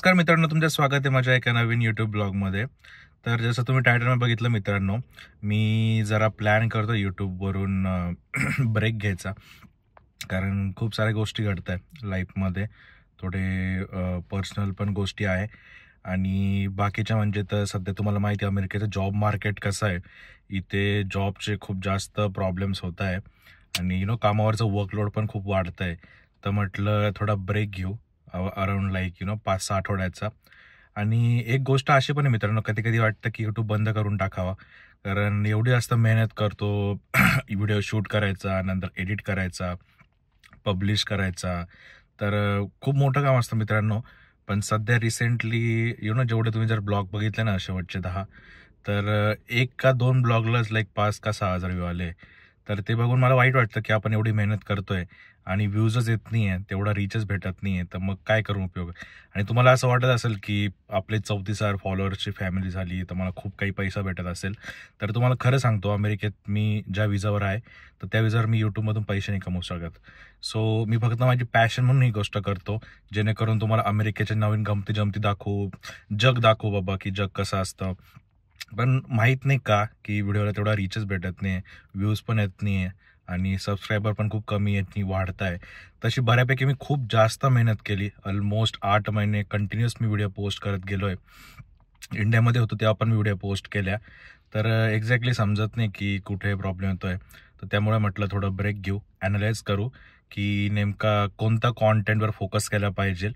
नमस्कार मित्रांनो, तुमचं स्वागत आहे माझ्या एका नवीन यूट्यूब ब्लॉगमध्ये. तर जसं तुम्ही टायटलमध्ये बघितलं मित्रांनो, मी जरा प्लॅन करतो यूट्यूबवरून ब्रेक घ्यायचा. कारण खूप साऱ्या गोष्टी घडत आहेत लाईफमध्ये. थोडे पर्सनल पण गोष्टी आहे आणि बाकीच्या म्हणजे तर सध्या तुम्हाला माहिती आहे अमेरिकेचं जॉब मार्केट कसं आहे. इथे जॉबचे खूप जास्त प्रॉब्लेम्स होत आहे आणि कामावरचं वर्कलोड पण खूप वाढतं आहे. तर म्हटलं थोडा ब्रेक घेऊ अराउंड लाईक 5-6 आठवड्याचा. आणि एक गोष्ट अशी पण आहे मित्रांनो, कधी कधी वाटतं की यूट्यूब बंद करून टाकावा. कारण एवढी जास्त मेहनत करतो व्हिडिओ शूट करायचा, नंतर एडिट करायचा, पब्लिश करायचा. तर खूप मोठं काम असतं मित्रांनो. पण सध्या रिसेंटली जेवढे तुम्ही जर ब्लॉग बघितले ना शेवटचे 10, तर 1 का 2 ब्लॉगलाच लाईक 5 का 6,000 व्ह्यू आले. तर ते बघून मला वाईट वाटतं की आपण एवढी मेहनत करतोय आणि व्ह्यूजच येत नाहीये, तेवढा रीचच भेटत नाहीये, तर मग काय करून उपयोग. आणि तुम्हाला असं वाटत असेल की आपले 34,000 फॉलोअर्सची फॅमिली झाली तर मला खूप काही पैसा भेटत असेल. तर तुम्हाला खरं सांगतो, अमेरिकेत मी ज्या विजावर आहे तर त्या विजावर मी यूट्यूबमधून पैसे नाही कमवू शकत. सो मी फक्त माझी पॅशन म्हणून ही गोष्ट करतो, जेणेकरून तुम्हाला अमेरिकेच्या नवीन गमती जमती दाखवू, जग दाखवू बाबा की जग कसं असतं. पण माहीत नाही का की व्हिडिओला तेवढा रीचच भेटत नाही, व्ह्यूज पण येत नाही आणि सबस्क्रायबर पण खूप कमी येत नाही, वाढत आहे. तशी बऱ्यापैकी मी खूप जास्त मेहनत केली. ऑलमोस्ट 8 महिने कंटिन्युअस मी व्हिडिओ पोस्ट करत गेलोय. इंडियामध्ये होतो तेव्हा पण मी व्हिडिओ पोस्ट केल्या. तर एक्झॅक्टली समजत नाही की कुठे प्रॉब्लेम येतोय. तर त्यामुळे म्हटलं थोडं ब्रेक घेऊ, ॲनलाइज करू की नेमका कोणता कॉन्टेंटवर फोकस केला पाहिजे.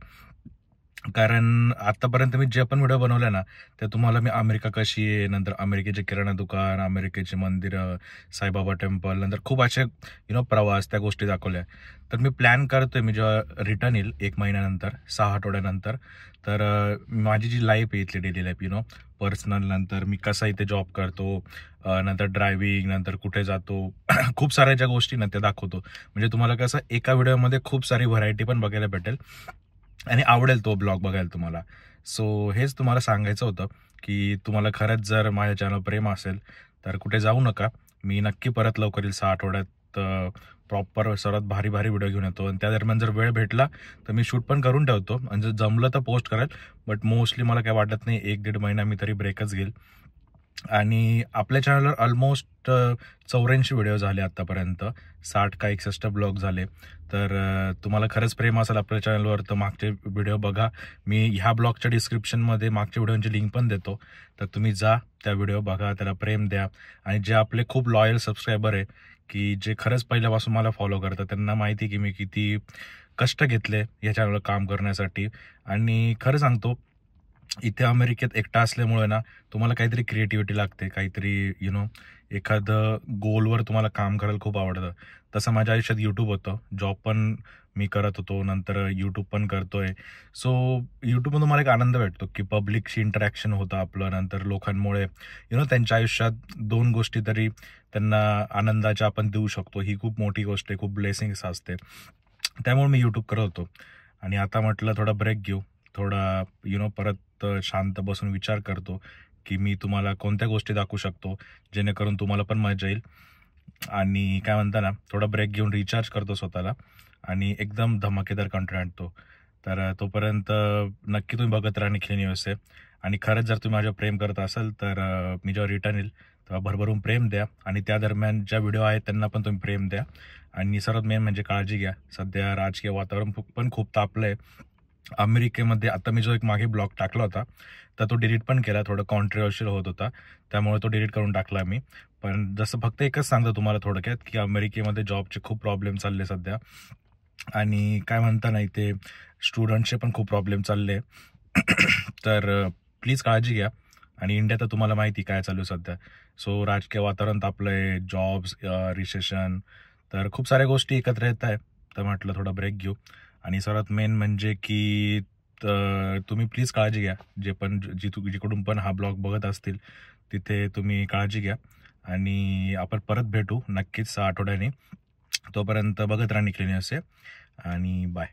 कारण आतापर्यंत मी जे पण व्हिडिओ बनवले ना, ते तुम्हाला मी अमेरिका कशी आहे, नंतर अमेरिकेचे किराणा दुकान, अमेरिकेची मंदिरं, साईबाबा टेम्पल, नंतर खूप असे प्रवास, त्या गोष्टी दाखवल्या. तर मी प्लॅन करतोय, मी जेव्हा रिटर्न येईल 1 महिन्यानंतर, 6 आठवड्यानंतर, तर माझी जी लाईफ आहे इथली डेली लाईफ पर्सनल, नंतर मी कसा इथे जॉब करतो, नंतर ड्रायव्हिंग, नंतर कुठे जातो, खूप साऱ्या ज्या गोष्टी ना त्या दाखवतो. म्हणजे तुम्हाला कसं एका व्हिडिओमध्ये खूप सारी व्हरायटी पण बघायला भेटेल आणि आवडेल तो ब्लॉग बघायला तुम्हाला. सो हेच तुम्हाला सांगायचं होतं की तुम्हाला खरंच जर माझ्या चॅनल प्रेम असेल तर कुठे जाऊ नका. मी नक्की परत लवकर येईल 6 आठवड्यात. प्रॉपर सर्वात भारी भारी व्हिडिओ घेऊन येतो आणि त्या दरम्यान जर वेळ भेटला तर मी शूट पण करून ठेवतो आणि जर जमलं तर पोस्ट करेल. बट मोस्टली मला काय वाटत नाही 1-1.5 महिना मी तरी ब्रेकच घेईल. आणि आपल्या चॅनलवर ऑलमोस्ट 84 व्हिडिओ झाले आतापर्यंत, 60 का 61 ब्लॉग झाले. तर तुम्हाला खरंच प्रेम असेल आपल्या चॅनलवर तर मागचे व्हिडिओ बघा. मी ह्या ब्लॉगच्या डिस्क्रिप्शनमध्ये मागच्या व्हिडिओची लिंक पण देतो. तर तुम्ही जा, त्या व्हिडिओ बघा, त्याला प्रेम द्या. आणि जे आपले खूप लॉयल सबस्क्रायबर आहे की जे खरंच पहिल्यापासून मला फॉलो करतात, त्यांना माहिती की मी किती कष्ट घेतले या चॅनलवर काम करण्यासाठी. आणि खरं सांगतो, इथे अमेरिकेत एकटा असल्यामुळे ना तुम्हाला काहीतरी क्रिएटिव्हिटी लागते, काहीतरी एखादं गोलवर तुम्हाला काम करायला खूप आवडतं. तसं माझ्या आयुष्यात यूट्यूब होतं, जॉब पण मी करत होतो, नंतर यूट्यूब पण करतोय. सो यूट्यूबमधून मला एक आनंद भेटतो की पब्लिकशी इंटरॅक्शन होतं आपलं, नंतर लोकांमुळे त्यांच्या आयुष्यात 2 गोष्टी तरी त्यांना आनंदाच्या आपण देऊ शकतो. ही खूप मोठी गोष्ट आहे, खूप ब्लेसिंग्स असते. त्यामुळे मी यूट्यूब करत होतो आणि आता म्हटलं थोडा ब्रेक घेऊ, थोडा परत शांत बसून विचार करतो की मी तुम्हाला कोणत्या गोष्टी दाखवू शकतो जेणेकरून तुम्हाला पण मजा येईल. आणि काय म्हणता ना, थोडा ब्रेक घेऊन रिचार्ज करतो स्वतःला आणि एकदम धमाकेदार कंटेंट आणतो. तर तोपर्यंत नक्की तुम्ही बघत राहा निखिल न्यूज आहे. आणि खरंच जर तुम्ही माझ्यावर प्रेम करत असाल तर मी जेव्हा रिटर्न येईल तेव्हा भरभरून प्रेम द्या आणि त्या दरम्यान ज्या व्हिडिओ आहेत त्यांना पण तुम्ही प्रेम द्या. आणि सर्वात मेन म्हणजे काळजी घ्या. सध्या राजकीय वातावरण पण खूप तापलं आहे अमेरिकेमध्ये. आता मी जो एक मागे ब्लॉग टाकला होता तर तो डिलीट पण केला, थोडं कॉन्ट्रोवर्शियल होत होता, त्यामुळे तो डिलीट करून टाकला मी. पण जसं फक्त एकच सांगतो तुम्हाला थोडक्यात की अमेरिकेमध्ये जॉबचे खूप प्रॉब्लेम चालले सध्या. आणि काय म्हणता ना, इथे स्टुडंट्सचे पण खूप प्रॉब्लेम चालले. तर प्लीज काळजी घ्या. आणि इंडिया तर तुम्हाला माहिती काय चालू आहे सध्या. सो राजकीय वातावरण तापलंय, जॉब्स, रिसेशन, तर खूप साऱ्या गोष्टी एकत्र येत आहे. तर म्हटलं थोडा ब्रेक घेऊ. आणि सर्वात मेन म्हणजे की तुम्ही प्लीज काळजी घ्या. जे पण जिकडून पण हा ब्लॉग बघत असतील तिथे तुम्ही काळजी घ्या. आणि आपण परत भेटू नक्कीच 6 आठवड्याने. तोपर्यंत बघत राहा निखिल न्यूज. आणि बाय.